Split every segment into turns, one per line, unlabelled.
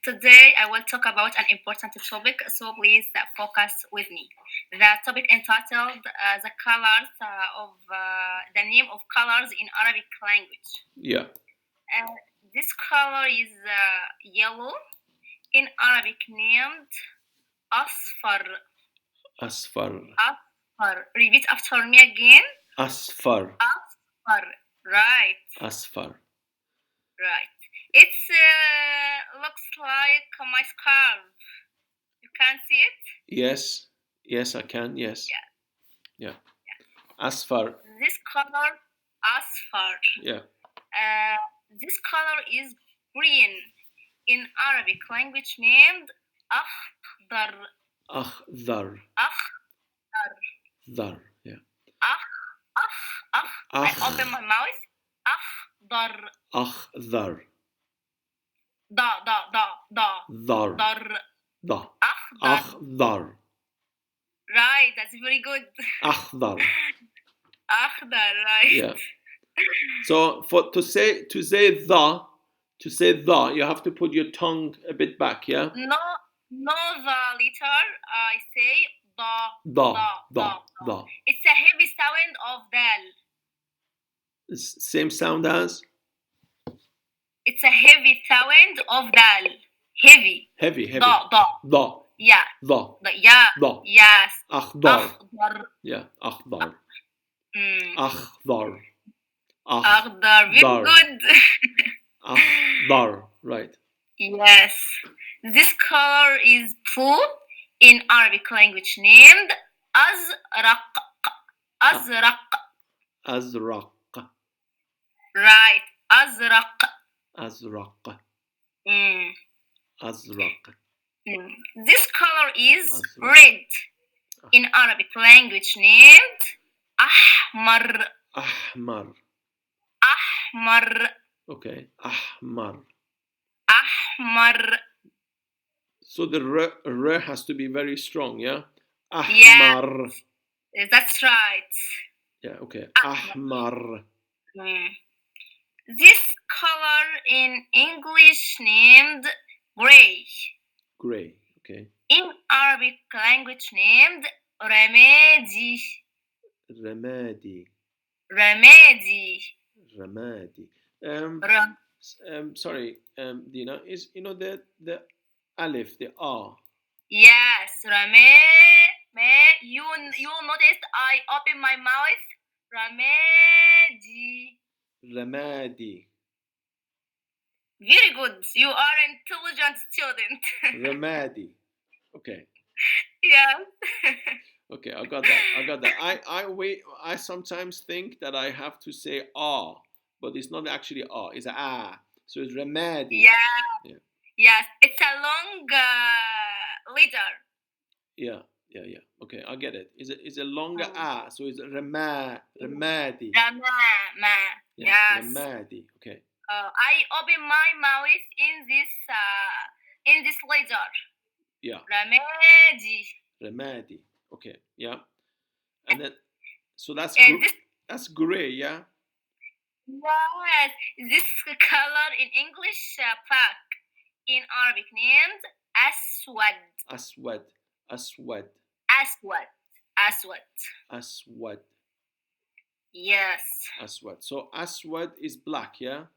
Today I will talk about an important topic, so please focus with me. The topic entitled the colors of the name of colors in Arabic language.
Yeah.
Uh, this color is yellow, in Arabic named asfar.
Asfar.
Asfar. Repeat after me again.
Asfar.
Asfar. Right.
Asfar.
Right. It looks like my scarf. You can see it?
Yes. Yes, I can. Yes. Yeah. Asfar.
This color, asfar.
Yeah.
This color is green, in Arabic language named akhdar.
Akhdar.
Akhdar.
Dar. Yeah.
I open my mouth. Akhdar.
Akhdar.
Da.
Dar.
Dar.
Da.
Akhdar.
Akhdar.
Right, that's very good.
Akhdar.
Akhdar, right.
Yeah. So to say the, you have to put your tongue a bit back, yeah?
No, the letter. I say
Da.
It's a heavy sound of dal.
Same sound as?
It's a heavy sound of dal. Heavy. Da. Yeah.
Da.
Yeah.
Da.
Yes.
Akhdar.
Akhdar.
Yeah. Akhdar.
Mm.
Akhdar.
Akhdar. Very good.
Akhdar. Right.
Yes. This color is blue, in Arabic language named azraq. Azraq.
Azraq.
Right. Azraq.
Azraq.
Mm.
Azraq.
Mm. This color is red, in Arabic language named ahmar.
Ahmar.
Ahmar.
Okay. Ahmar.
Ahmar.
So the r has to be very strong, yeah?
Ahmar. Yeah, that's right.
Yeah, okay. Ahmar.
Mm. This color in English named gray.
Gray, okay.
In Arabic language named ramadi.
Ramadi.
Ramadi.
Ramadi. Sorry, Dina, is the alif, the a?
Yes, you noticed I open my mouth. Ramadi.
Ramadi.
Very good. You are an intelligent student.
Ramadi. Okay.
Yeah.
Okay, I got that. I sometimes think that I have to say ah, but it's not actually ah, it's ah. So it's Ramadi.
Yeah. Yes, it's a long letter.
Yeah. Okay, I get it. It's a longer ah, so it's Ramadi.
Yes.
Ramadi. Okay.
I open my mouth in this letter.
Yeah. Ramadi. Okay. Yeah. And then, so that's gray, yeah.
Yes, this color in English black, in Arabic named aswad. Aswad. Yes.
Aswad. So aswad is black, yeah.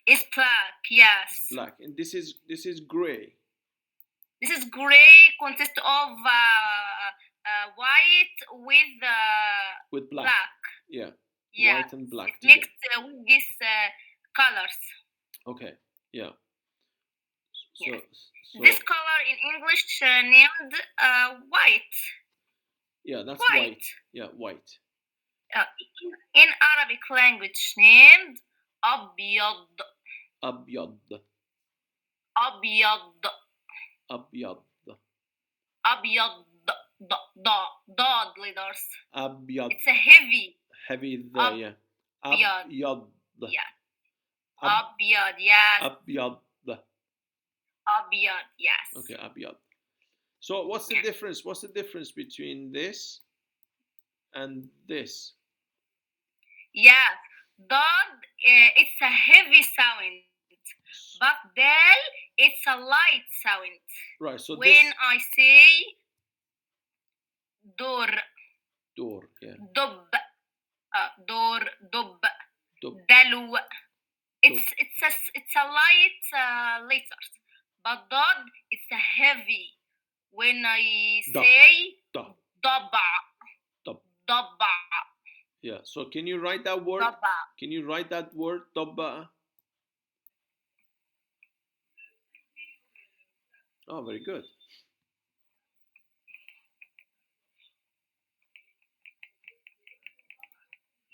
It's black, yes.
It's black, and this is gray.
This is gray, consists of white with black.
Yeah.
Yeah.
White and black.
It's mixed with these colors.
Okay. Yeah.
So this color in English named white.
Yeah, that's white. Yeah, white.
In Arabic language named abyad. Dod letters.
Abyad.
It's a heavy.
Yeah. Abyad.
Yeah. Abyad, yes.
Abyad.
Abyad, yes.
Okay, abyad. So what's the difference? What's the difference between this and this?
Yeah, dod, it's a heavy sound, but dal it's a light sound.
Right. So
When
this
I say door,
door. Yeah.
dub, door, dub,
Dub.
dalu. It's a light letters, but dod it's a heavy. When I
Da.
say
Da.
daba,
Dub.
daba,
Yeah. So can you write that word?
daba.
Can you write that word? Dabba. Oh, very good.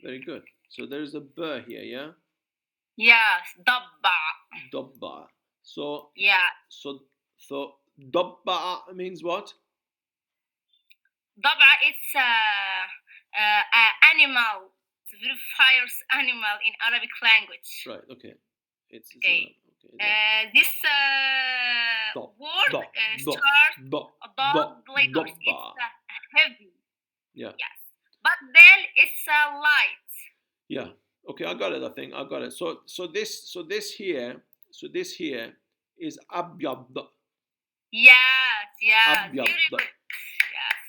Very good. So there's a b here, yeah?
Yes, daba.
Dabba. So
Yeah,
so dabba means what?
daba. It's a animal. It's a very fierce animal in Arabic language.
Right. Okay. It's
Okay.
okay.
This
Da.
word
Da. Da.
starts
Da.
a
Da.
dot letters.
Dabba.
It's heavy.
Yeah.
Yes. But then it's a light.
Yeah. Okay, I got it. I think I got it. So this here is abyad.
Yes, yes.
Abyad.
Very good. Yes.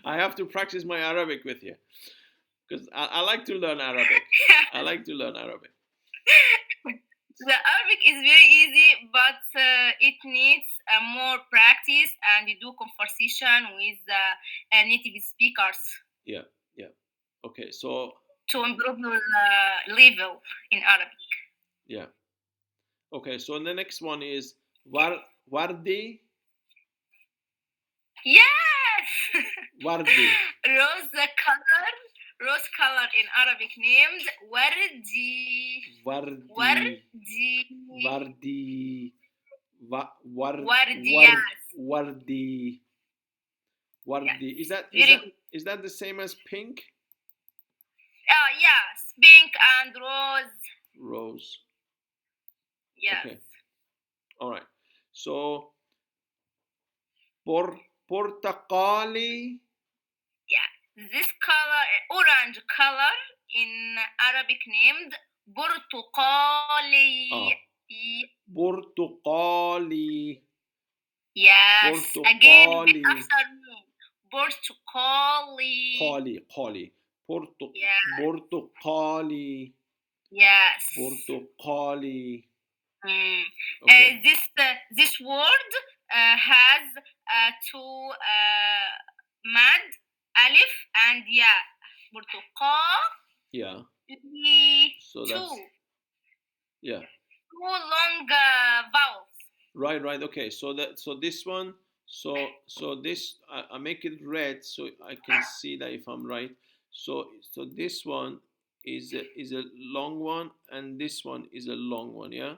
I have to practice my Arabic with you because I like to learn Arabic. I like to learn Arabic.
The Arabic is very easy, but it needs more practice and you do conversation with native speakers
Yeah, yeah. Okay, so
to improve your level in Arabic.
yeah. Okay, so the next one is wardi.
Yes!
Wardi.
Rose color in Arabic named Wardi.
Wardi.
Wardi.
Wardi.
Wardi, yes.
Wardi. Wardi.
Yes.
Is that the same as pink?
Yes. Pink and rose.
Rose.
Yes.
Okay. All right. So portaqali.
Yeah. This color, orange color in Arabic named Burtuqali.
Portaqali.
Yes. Again, repeat
Portaqali.
after me. Burtuqali.
Qali.
Yeah.
Portaqali.
Yes.
Portaqali.
Mm.
Okay.
This word has two mad alif and ya.
Yeah. So
Two
that's yeah.
long vowels.
Right. Okay. So this one. So this I make it red so I can see that if I'm right. So this one is a long one and this one is a long one. Yeah.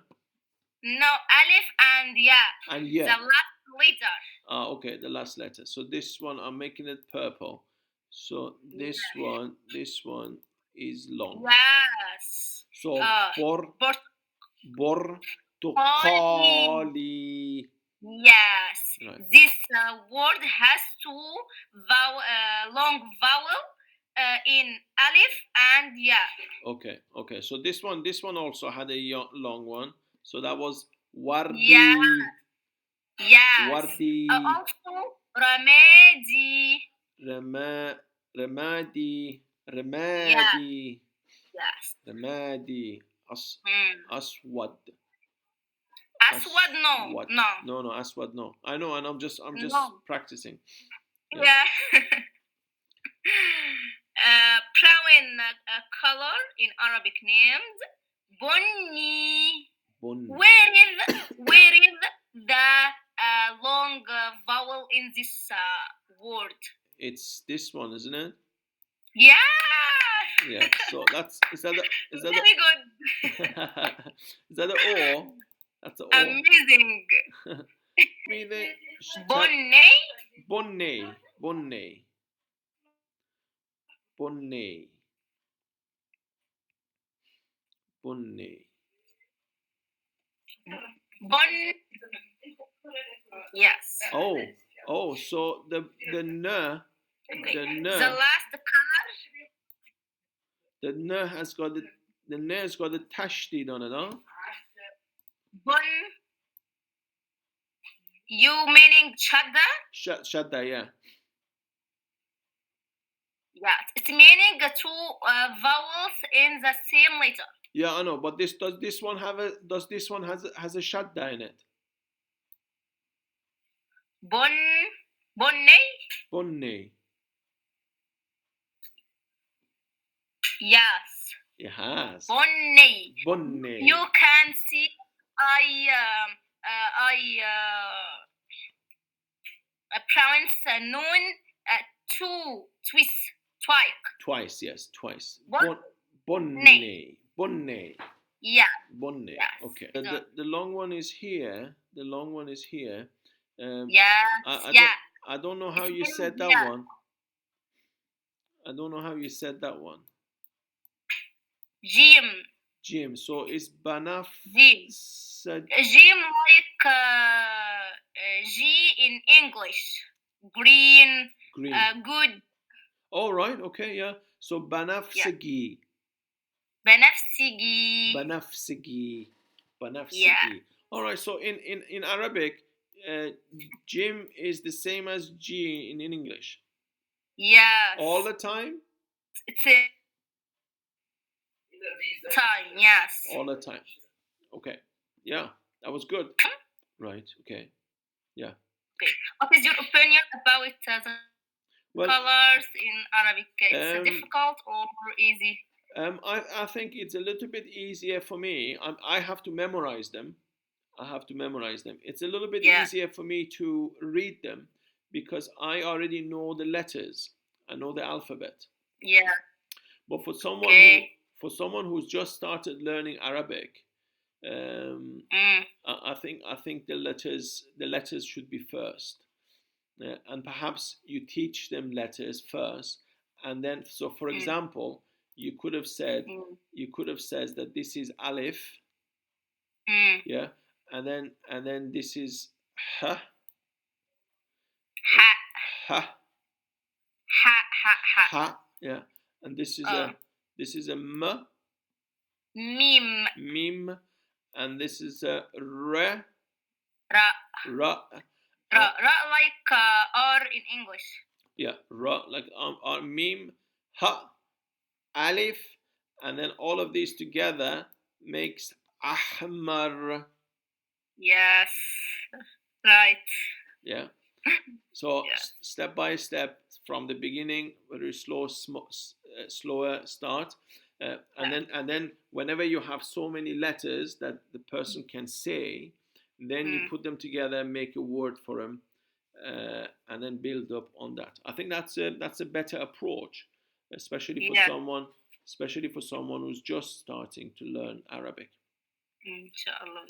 No, alif and ya.
And yeah.
The last letter.
Okay, the last letter. So this one I'm making it purple. So this one is long.
Yes.
So portaqali.
Yes.
Right.
This word has two long vowel in alif and ya.
Okay. So this one also had a long one. So that was wardi.
Yeah. Yes.
Wardi.
Also ramadi.
Ramadi.
Yeah. Yes.
Ramadi. Aswad.
Aswad, no.
No, aswad, no. I know, and I'm just practicing.
Yeah. Brown color in Arabic named bunni. Where is the long vowel in this word?
It's this one, isn't it?
Yeah.
Yeah. So is that
very good.
Is that the O? That's the O.
Amazing. Bonne.
Bonne.
Yes.
Oh. So the n. The
last color.
The n has got the nail's got a tashdid on it, huh?
Bun. You meaning shadda?
Shadda, yeah.
Yeah, it's meaning two vowels in the same letter.
Yeah, I know, but does this one has a shadda in it?
Bun. Bunny.
Bunny.
Yes.
It has.
Bunny.
Bunny.
You can see I pronounce noon two twice.
Yes, twice.
Bunny.
Bunny. Bunny.
Yeah.
Bunny.
Yes.
Okay. The long one is here. The long one is here.
Yes.
I don't know how you said that one. I don't know how you said that one.
Jim.
So it's banaf.
Jim. Jim like G in English. Green. Good.
All right. Okay. Yeah. So banafsigi.
Banafsigi.
Yeah. All right. So in Arabic, Jim is the same as G in English.
Yes.
All the time.
It's a time. Yes.
All the time. Okay. Yeah, that was good. Right. Okay. Yeah.
Okay. What is your opinion about the colors in Arabic? It's difficult or easy?
I think it's a little bit easier for me. I have to memorize them. It's a little bit easier for me to read them because I already know the letters. I know the alphabet.
Yeah.
But for someone who's just started learning Arabic, I think the letters should be first, and perhaps you teach them letters first, and then so for example, you could have said that this is alif, yeah, and then this is ha, yeah, and this is a mim, and this is a ra,
like R in English.
Yeah, ra, like mim, ha, alif, and then all of these together makes ahmar.
Yes, right.
Yeah. So step by step from the beginning, very slower start, and then whenever you have so many letters that the person can say, then you put them together, make a word for them, and then build up on that. I think that's a better approach, especially for someone who's just starting to learn Arabic.
Inshallah.